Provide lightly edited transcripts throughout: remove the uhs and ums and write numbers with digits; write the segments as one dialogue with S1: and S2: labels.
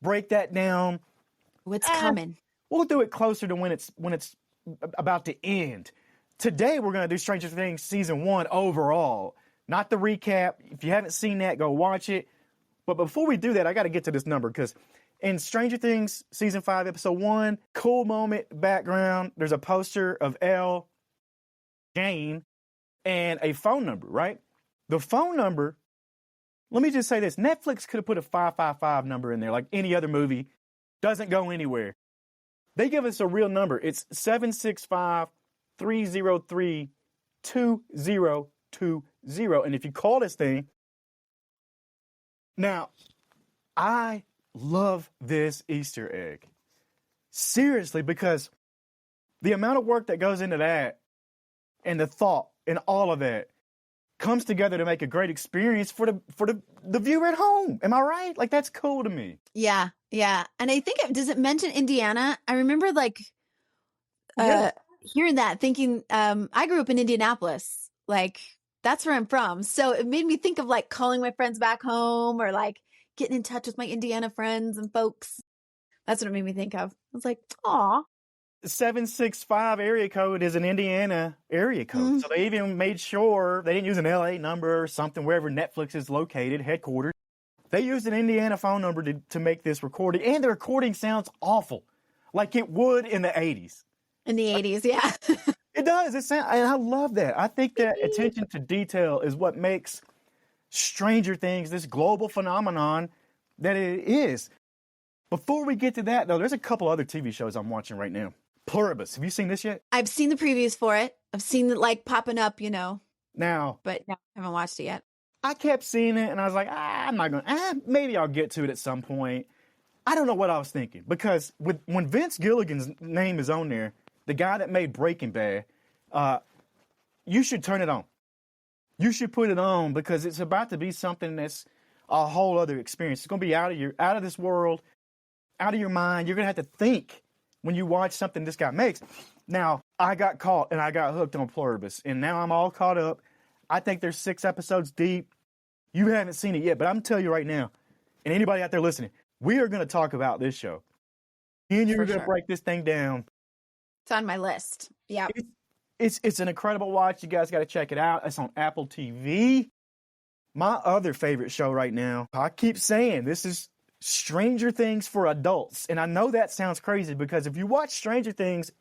S1: break that down.
S2: What's coming?
S1: We'll do it closer to when it's about to end. Today, we're going to do Stranger Things Season 1 overall, not the recap. If you haven't seen that, go watch it. But before we do that, I got to get to this number because in Stranger Things Season 5, Episode 1, cool moment, background, there's a poster of Elle, Jane, and a phone number, right? The phone number, let me just say this. Netflix could have put a 555 number in there like any other movie. Doesn't go anywhere. They give us a real number. It's 765-303-2020. And if you call this thing, now, I love this Easter egg. Seriously, because the amount of work that goes into that and the thought and all of that comes together to make a great experience for the viewer at home. Am I right? Like, that's cool to me.
S2: Yeah. And I think, does it mention Indiana? I remember hearing that, thinking, I grew up in Indianapolis. Like, that's where I'm from. So it made me think of like calling my friends back home or like getting in touch with my Indiana friends and folks. That's what it made me think of. I was like, aw.
S1: 765 area code is an Indiana area code. Mm-hmm. So they even made sure they didn't use an LA number or something wherever Netflix is located, headquarters. They used an Indiana phone number to make this recording. And the recording sounds awful. Like it would in the 80s.
S2: In the 80s, yeah.
S1: It does. And I love that. I think that attention to detail is what makes Stranger Things this global phenomenon that it is. Before we get to that, though, there's a couple other TV shows I'm watching right now. Pluribus. Have you seen this yet?
S2: I've seen the previews for it. I've seen it like popping up,
S1: Now.
S2: But no, I haven't watched it yet.
S1: I kept seeing it and I was like, I'm not going to, maybe I'll get to it at some point. I don't know what I was thinking because when Vince Gilligan's name is on there, the guy that made Breaking Bad, you should turn it on. You should put it on because it's about to be something that's a whole other experience. It's going to be out of this world, out of your mind. You're going to have to think when you watch something this guy makes. Now, I got caught and I got hooked on Pluribus, and now I'm all caught up. I think there's 6 episodes deep. You haven't seen it yet, but I'm telling you right now, and anybody out there listening, we are going to talk about this show. And you're going to break this thing down.
S2: It's on my list. Yeah.
S1: It's an incredible watch. You guys got to check it out. It's on Apple TV. My other favorite show right now, I keep saying this is Stranger Things for adults. And I know that sounds crazy because if you watch Stranger Things,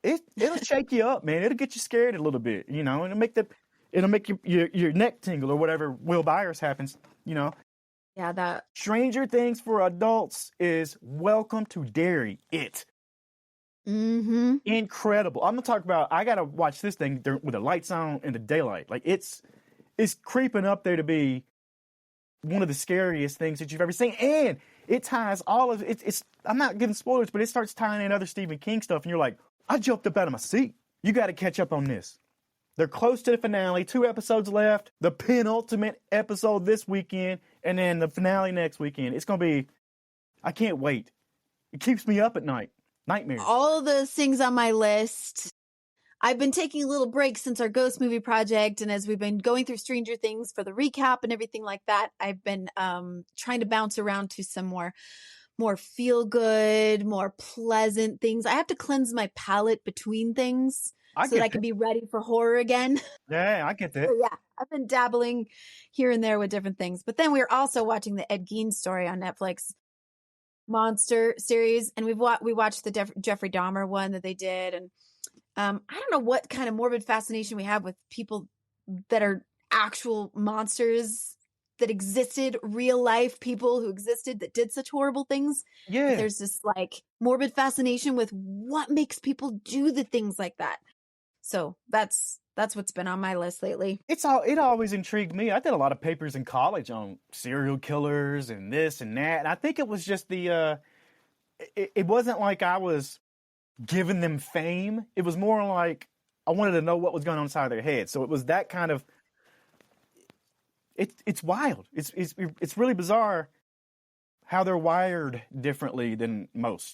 S1: it'll shake you up, man. It'll get you scared a little bit, and it'll make your neck tingle or whatever Will Byers happens,
S2: Yeah, that
S1: Stranger Things for adults is Welcome to Derry.
S2: Mm-hmm.
S1: Incredible. I'm gonna talk about. I gotta watch this thing with the lights on in the daylight. Like it's creeping up there to be one of the scariest things that you've ever seen, and it ties all of it. It's I'm not giving spoilers, but it starts tying in other Stephen King stuff, and you're like, I jumped up out of my seat. You got to catch up on this. They're close to the finale. 2 episodes left. The penultimate episode this weekend, and then the finale next weekend. It's gonna be. I can't wait. It keeps me up at night. Nightmares.
S2: All of those things on my list. I've been taking a little break since our ghost movie project, and as we've been going through Stranger Things for the recap and everything like that, I've been trying to bounce around to some more feel good, more pleasant things. I have to cleanse my palate between things so that I can be ready for horror again.
S1: Yeah, I get that.
S2: So yeah, I've been dabbling here and there with different things. But then we're also watching the Ed Gein story on Netflix. Monster series, and we watched the Jeffrey Dahmer one that they did, and I don't know what kind of morbid fascination we have with people that are actual monsters that existed, real life people who existed that did such horrible things.
S1: Yeah,
S2: but there's this like morbid fascination with what makes people do the things like that. So that's what's been on my list lately.
S1: It always intrigued me. I did a lot of papers in college on serial killers and this and that. And I think it was just it wasn't like I was giving them fame. It was more like I wanted to know what was going on inside their head. So it was that kind of, it's wild. It's really bizarre how they're wired differently than most.